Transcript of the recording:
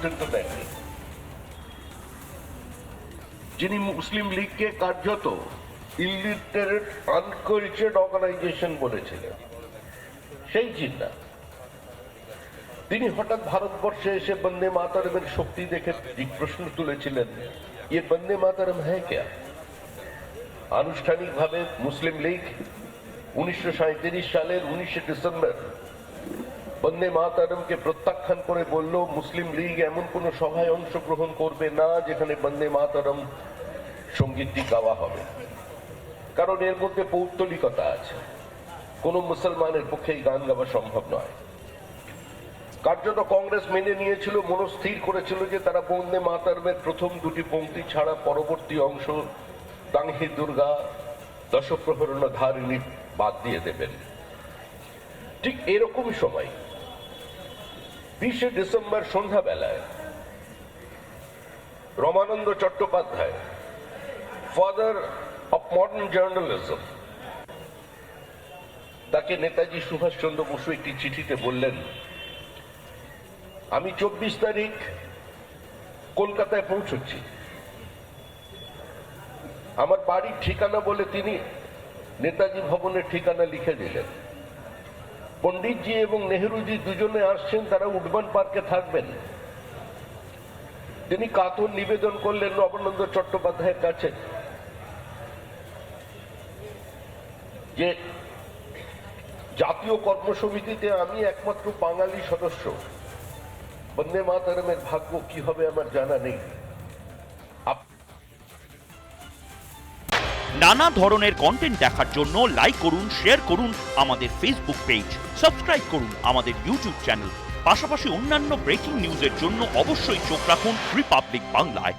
পর্যন্ত দেননি, যিনি মুসলিম লীগকে কার্যত ইলিটারেট আনকালচার্ড অর্গানাইজেশন বলেছিলেন, সেই জিন্না তিনি হঠাৎ ভারতবর্ষে এসে বন্দে মাতরমের শক্তি দেখে প্রশ্ন তুলেছিলেন, ये বন্দে মাতরম है क्या? আনুষ্ঠানিকভাবে মুসলিম লীগ 1937 সালের 19 ডিসেম্বর বন্দে মাতরমকে প্রত্যাখ্যান করে বলল, মুসলিম লীগ এমন কোন সভায় অংশগ্রহণ করবে না যেখানে বন্দে মাতরম সঙ্গীতটি গাওয়া হবে, কারণ এর মধ্যে পৌত্তলিকতা আছে, কোন মুসলমানের পক্ষে এই গান গাওয়া সম্ভব নয়। কার্যত কংগ্রেস মেনে নিয়েছিল, মনস্থির করেছিল যে তারা বন্দে মাতরমের প্রথম দুটি পংক্তি ছাড়া পরবর্তী অংশ দাংহি দুর্গা দশপ্রহরণ ধারিণী বাদ দিয়ে দেবেন। ঠিক এরকমই সময় 20 ডিসেম্বর সন্ধ্যাবেলায় Ramananda Chattopadhyay, father of modern journalism, তাকে নেতাজি সুভাষচন্দ্র বসু একটি চিঠিতে বললেন, আমি 24 তারিখ কলকাতায় পৌঁছচ্ছি, আমার বাড়ির ঠিকানা বলে তিনি নেতাজি ভবনের ঠিকানা লিখে দিলেন। পণ্ডিতজি এবং নেহরুজি দুজনে আসছেন, তারা উডবান পার্কে থাকবেন। তিনি কাতর নিবেদন করলেন রমানন্দ চট্টোপাধ্যায়ের কাছে যে জাতীয় কর্মসমিতিতে আমি একমাত্র বাঙালি সদস্য, বন্দে মাতরমের ভাগ্য কি হবে আমার জানা নেই। নানা ধরনের কন্টেন্ট দেখার জন্য লাইক করুন, শেয়ার করুন আমাদের ফেসবুক পেজ, সাবস্ক্রাইব করুন আমাদের ইউটিউব চ্যানেল। পাশাপাশি অন্যান্য ব্রেকিং নিউজের জন্য অবশ্যই চোখ রাখুন রিপাবলিক বাংলায়।